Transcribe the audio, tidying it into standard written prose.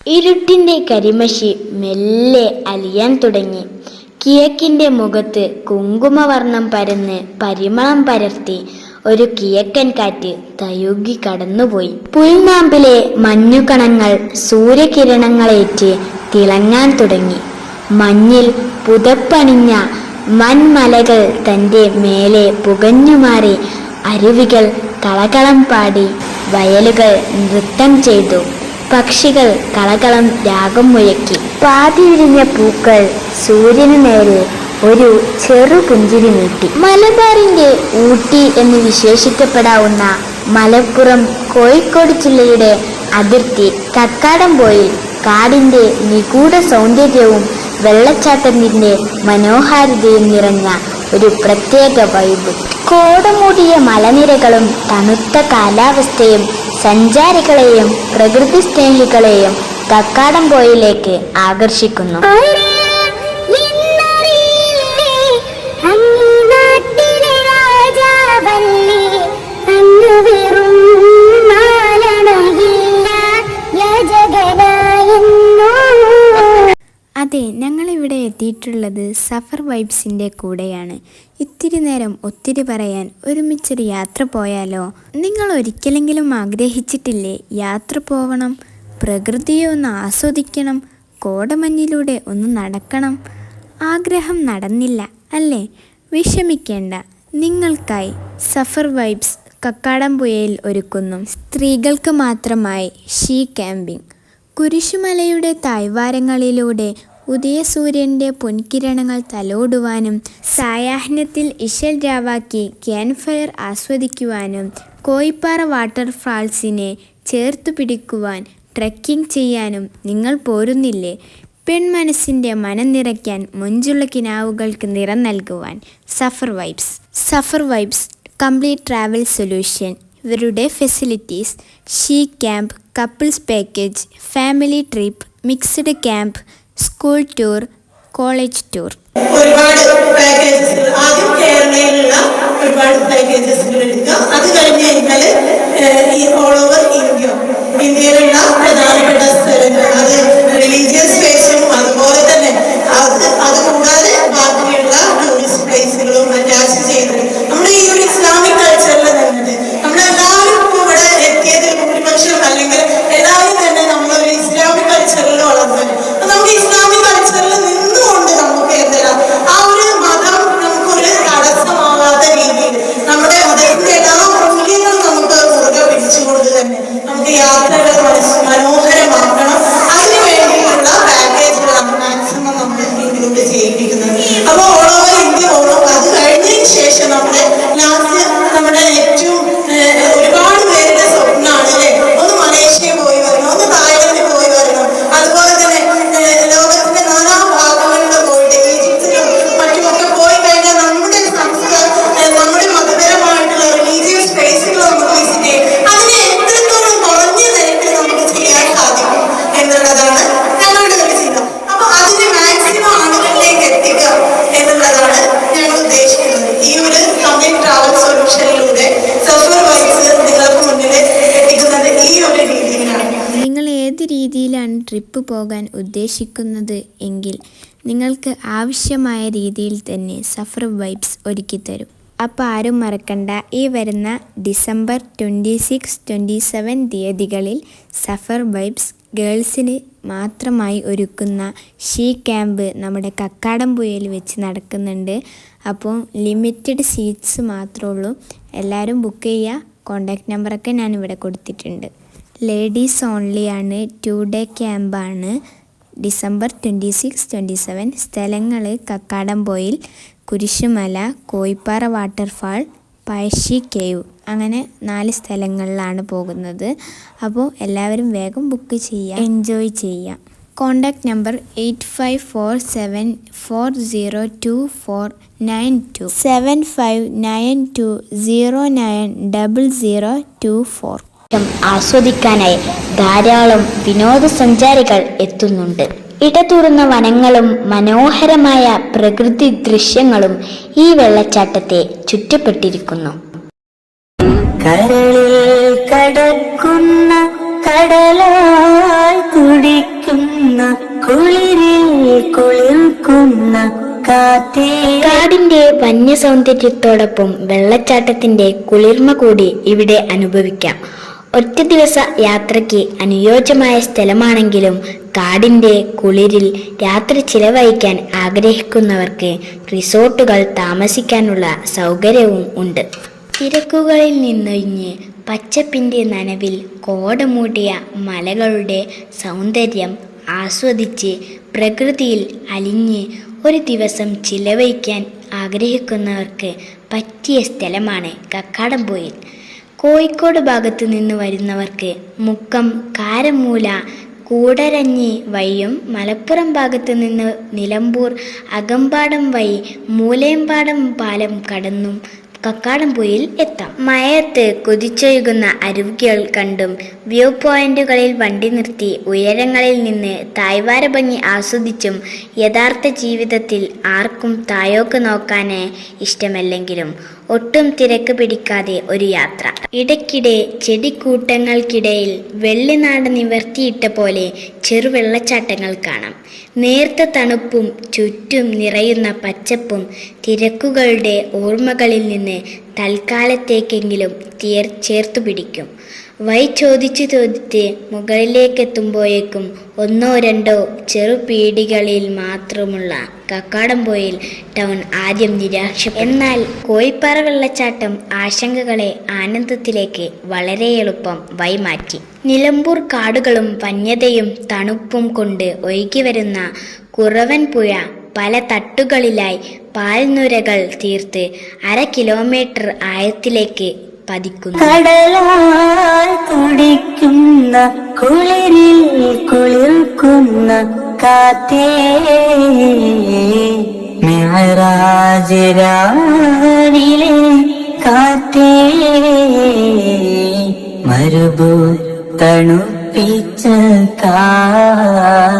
ഇരുട്ടിന്റെ കരിമഷി മെല്ലെ അലിയാൻ തുടങ്ങി. കിഴക്കിന്റെ മുഖത്ത് കുങ്കുമവർണം പരന്ന് പരിമളം പരത്തി ഒരു കിഴക്കൻ കാറ്റ് തഴുകി കടന്നുപോയി. പുൽനാമ്പിലെ മഞ്ഞുകണങ്ങൾ സൂര്യകിരണങ്ങളേറ്റ് തിളങ്ങാൻ തുടങ്ങി. മഞ്ഞിൽ പുതപ്പണിഞ്ഞ മൺമലകൾ തൻ്റെ മേലെ പുകഞ്ഞുമാറി. അരുവികൾ കളകളം പാടി. വയലുകൾ നൃത്തം ചെയ്തു. പക്ഷികൾ കളകളം രാഗം മുഴക്കി. പാതി വിരിഞ്ഞ പൂക്കൾ സൂര്യനു നേരെ ഒരു ചെറു പുഞ്ചിരി നീട്ടി. മലബാറിന്റെ ഊട്ടി എന്ന് വിശേഷിക്കപ്പെടാവുന്ന മലപ്പുറം കോഴിക്കോട് ജില്ലയുടെ അതിർത്തി കക്കാടംപൊയിൽ കാടിന്റെ നിഗൂഢ സൗന്ദര്യവും വെള്ളച്ചാട്ടത്തിന്റെ മനോഹാരിതയും നിറഞ്ഞ ഒരു പ്രത്യേക വൈബ്. കോടമൂടിയ മലനിരകളും തണുത്ത കാലാവസ്ഥയും സഞ്ചാരികളെയും പ്രകൃതി സ്നേഹികളെയും കക്കാടംപൊയിലേക്ക് ആകർഷിക്കുന്നു. അതെ, ഞങ്ങളിവിടെ എത്തിയിട്ടുള്ളത് സഫർ വൈബ്സിൻ്റെ കൂടെയാണ്. ഇത്തിരി നേരം ഒത്തിരി പറയാൻ ഒരുമിച്ചൊരു യാത്ര പോയാലോ? നിങ്ങൾ ഒരിക്കലെങ്കിലും ആഗ്രഹിച്ചിട്ടില്ലേ യാത്ര പോവണം, പ്രകൃതിയെ ഒന്ന് ആസ്വദിക്കണം, കോടമഞ്ഞിലൂടെ ഒന്ന് നടക്കണം? ആഗ്രഹം നടന്നില്ല അല്ലേ? വിഷമിക്കേണ്ട, നിങ്ങൾക്കായി സഫർ വൈബ്സ് കക്കാടംപൊയിൽ ഒരുക്കുന്നു സ്ത്രീകൾക്ക് മാത്രമായി ഷീ ക്യാമ്പിംഗ്. കുരിശുമലയുടെ താഴ്വാരങ്ങളിലൂടെ ഉദയസൂര്യൻ്റെ പൊൻകിരണങ്ങൾ തലോടുവാനും സായാഹ്നത്തിൽ ഇശൽ രാവാക്കി ക്യാമ്പ് ഫയർ ആസ്വദിക്കുവാനും കോയിപ്പാറ വാട്ടർഫാൾസിനെ ചേർത്തു പിടിക്കുവാൻ ട്രെക്കിംഗ് ചെയ്യാനും നിങ്ങൾ പോരുന്നില്ലേ? പെൺമനസ്സിൻ്റെ മനം നിറയ്ക്കാൻ മൊഞ്ചുള്ള കിനാവുകൾക്ക് നിറം നൽകുവാൻ Safar vibes. Safar vibes complete travel solution. ഇവരുടെ facilities: she camp, couples package, family trip, mixed camp, school tour, college tour. ഒരുപാട് പാക്കേജസ്, ആദ്യം കേരളയിലുള്ള ഒരുപാട് പാക്കേജസുകൾ എടുക്കുക. അത് കഴിഞ്ഞ് കഴിഞ്ഞാൽ ഓൾ ഓവർ ഇന്ത്യയിലുള്ള പ്രധാനപ്പെട്ട സ്ഥലങ്ങൾ, അത് റിലീജിയസ് പ്ലേസും അതുപോലെ തന്നെ അത് കൂടാതെ ബാക്കിയുള്ള ടൂറിസ്റ്റ് പ്ലേസുകളും അറ്റാച്ച് ചെയ്ത് നമ്മുടെ ഈ ഒരു ഇസ്ലാമിക് കൾച്ചറിൽ നിന്നിട്ട് നമ്മളെല്ലാവരും ഇവിടെ എത്തിയതിൽ ഭൂരിപക്ഷം അല്ലെങ്കിൽ എല്ലാവരും തന്നെ നമ്മളൊരു ഇസ്ലാമിക് കൾച്ചറിൽ വളർന്നത്. നമുക്ക് ഇസ്ലാമിക് കൾച്ചറിൽ നിന്നുകൊണ്ട് നമുക്ക് എന്തെല്ലാം ആ ഒരു മതം നമുക്കൊരു തടസ്സമാകാത്ത രീതിയിൽ നമ്മുടെ മതത്തിന്റെ എല്ലാ മൂല്യങ്ങളും നമുക്ക് മുറുകെ പിടിച്ചുകൊണ്ട് തന്നെ നമുക്ക് യാത്രകൾ മനോഹരമാക്കണം. അതിനു വേണ്ടിയിട്ടുള്ള പാക്കേജുകളാണ് മാക്സിമം നമ്മൾ ഇതിലൂടെ ചെയ്യിപ്പിക്കുന്നത്. അപ്പോൾ ഓൾ ഓവർ ഇന്ത്യ പോകണം. അത് കഴിഞ്ഞതിന് ശേഷം നമ്മുടെ ലാസ്റ്റ് നമ്മുടെ ഏറ്റവും ഒരുപാട് പേരുടെ സ്വപ്നമാണ് അല്ലെ, ഒന്ന് മലേഷ്യ പോയി വരണം, ഒന്ന് തായ്ലൻഡിൽ പോയി വരണം, അതുപോലെ തന്നെ ലോകത്തിന്റെ നാനാ ഭാഗങ്ങളിലും പോയിട്ട് ഈജിപ്തിലും മറ്റുമൊക്കെ പോയി കഴിഞ്ഞാൽ നമ്മുടെ നമ്മുടെ മതപരമായിട്ടുള്ള റിലീജിയസ് പ്ലേസുകൾ നമുക്ക് വിസിറ്റ് ചെയ്യും. അതിനെ എത്രത്തോളം കുറഞ്ഞ നിരക്കിൽ നമുക്ക് ചെയ്യാൻ സാധിക്കും എന്നുള്ളതാണ് ഞങ്ങളുടെ ഒരു ചിന്ത. അപ്പൊ അതിന് മാക്സിമം ആളുകളിലേക്ക് എത്തിക്കുക എന്നുള്ളതാണ് ഞങ്ങൾ ഉദ്ദേശിക്കുന്നത്. ഈ ഒരു കംപ്ലീറ്റ് ട്രാവൽ സൊല്യൂഷനിലൂടെ സഫർ വൈബ്സ് നിങ്ങൾക്ക് മുന്നിൽ എത്തിക്കുന്നത് ഈ ഒരു രീതിയിലാണ്. നിങ്ങൾ ഏത് രീതിയിലാണ് ട്രിപ്പ് പോകാൻ ഉദ്ദേശിക്കുന്നത് എങ്കിൽ നിങ്ങൾക്ക് ആവശ്യമായ രീതിയിൽ തന്നെ സഫർ വൈബ്സ് ഒരുക്കിത്തരും. അപ്പോൾ ആരും മറക്കണ്ട, ഈ വരുന്ന ഡിസംബർ 26, 27 തീയതികളിൽ സഫർ വൈബ്സ് ഗേൾസിന് മാത്രമായി ഒരുക്കുന്ന ഷീ ക്യാമ്പ് നമ്മുടെ കക്കാടംപൊയിൽ വെച്ച് നടക്കുന്നുണ്ട്. അപ്പോൾ ലിമിറ്റഡ് സീറ്റ്സ് മാത്രമേ ഉള്ളൂ. എല്ലാവരും ബുക്ക് ചെയ്യുക. കോൺടാക്റ്റ് നമ്പറൊക്കെ ഞാനിവിടെ കൊടുത്തിട്ടുണ്ട്. ലേഡീസ് ഓൺലി ആണ്. 2 ഡേ ക്യാമ്പാണ്. ഡിസംബർ 26, 27. സ്ഥലങ്ങൾ കക്കാടംപൊയിൽ, കുരിശുമല, കോയിപ്പാറ വാട്ടർഫാൾ, പഴശ്ശി കേവ്, അങ്ങനെ 4 സ്ഥലങ്ങളിലാണ് പോകുന്നത്. അപ്പോൾ എല്ലാവരും വേഗം ബുക്ക് ചെയ്യുക, എൻജോയ് ചെയ്യാം. Contact number 8547402492 7592090024. ആസ്വദിക്കാനായി ധാരാളം വിനോദസഞ്ചാരികൾ എത്തുന്നുണ്ട്. ഇടതൂർന്ന വനങ്ങളും മനോഹരമായ പ്രകൃതി ദൃശ്യങ്ങളും ഈ വെള്ളച്ചാട്ടത്തെ ചുറ്റപ്പെട്ടിരിക്കുന്നു. കടലിൽ കടക്കുന്ന കടലായി തുടിക്കും കുളിരിൽ കുളിർക്കുന്ന കാറ്റേ. കാടിന്റെ വന്യ സൗന്ദര്യത്തോടൊപ്പം വെള്ളച്ചാട്ടത്തിന്റെ കുളിർമ കൂടി ഇവിടെ അനുഭവിക്കാം. ഒറ്റ ദിവസ യാത്രയ്ക്ക് അനുയോജ്യമായ സ്ഥലമാണെങ്കിലും കാടിന്റെ കുളിരിൽ രാത്രി ചിലവഴിക്കാൻ ആഗ്രഹിക്കുന്നവർക്ക് റിസോർട്ടുകൾ താമസിക്കാനുള്ള സൗകര്യവും ഉണ്ട്. തിരക്കുകളിൽ നിന്നൊഴിഞ്ഞ് പച്ചപ്പിന്റെ നനവിൽ കോടമൂടിയ മലകളുടെ സൗന്ദര്യം ആസ്വദിച്ച് പ്രകൃതിയിൽ അലിഞ്ഞ് ഒരു ദിവസം ചിലവഴിക്കാൻ ആഗ്രഹിക്കുന്നവർക്ക് പറ്റിയ സ്ഥലമാണ് കക്കാടംപൊയിൽ. കോഴിക്കോട് ഭാഗത്തു നിന്ന് വരുന്നവർക്ക് മുക്കം, കാരമൂല, കൂടരഞ്ഞി വഴിയും മലപ്പുറം ഭാഗത്തു നിന്ന് നിലമ്പൂർ, അകമ്പാടം വഴി മൂലയമ്പാടം പാലം കടന്നും കക്കാടംപൊയിൽ എത്താം. മഴയത്ത് കുതിച്ചൊഴുകുന്ന അരുവികൾ കണ്ടും വ്യൂ പോയിന്റുകളിൽ വണ്ടി നിർത്തി ഉയരങ്ങളിൽ നിന്ന് താഴ്വാര ഭംഗി ആസ്വദിച്ചും യഥാർത്ഥ ജീവിതത്തിൽ ആർക്കും താഴോക്ക് നോക്കാനേ ഇഷ്ടമല്ലെങ്കിലും ഒട്ടും തിരക്ക് പിടിക്കാതെ ഒരു യാത്ര. ഇടയ്ക്കിടെ ചെടിക്കൂട്ടങ്ങൾക്കിടയിൽ വെള്ളിനാട് നിവർത്തിയിട്ട പോലെ ചെറുവെള്ളച്ചാട്ടങ്ങൾ കാണാം. നേർത്ത തണുപ്പും ചുറ്റും നിറയുന്ന പച്ചപ്പും തിരക്കുകളുടെ ഓർമ്മകളിൽ നിന്ന് തൽക്കാലത്തേക്കെങ്കിലും ചേർത്തു പിടിക്കും. വഴി ചോദിച്ച് മുകളിലേക്കെത്തുമ്പോഴേക്കും ഒന്നോ രണ്ടോ ചെറുപീടികളിൽ മാത്രമുള്ള കക്കാടംപൊയിൽ ടൗൺ ആദ്യം നിരാശ. എന്നാൽ കോഴിപ്പാറ വെള്ളച്ചാട്ടം ആശങ്കകളെ ആനന്ദത്തിലേക്ക് വളരെ എളുപ്പം വഴിമാറ്റി. നിലമ്പൂർ കാടുകളും വന്യതയും തണുപ്പും കൊണ്ട് ഒഴുകി വരുന്ന കുറവൻ പുഴ പല തട്ടുകളിലായി പാൽനുരകൾ തീർത്ത് 1/2 കിലോമീറ്റർ ആഴത്തിലേക്ക് പതിക്കുന്നു. കടലാൽ തുടിക്കുന്ന കുളിരിൽ കുളിർക്കുന്ന കാറ്റേ, മിഅ്റാജ് രാവിലെ കാറ്റേ, മരുഭൂ തണുപ്പിച്ച കാറ്റേ.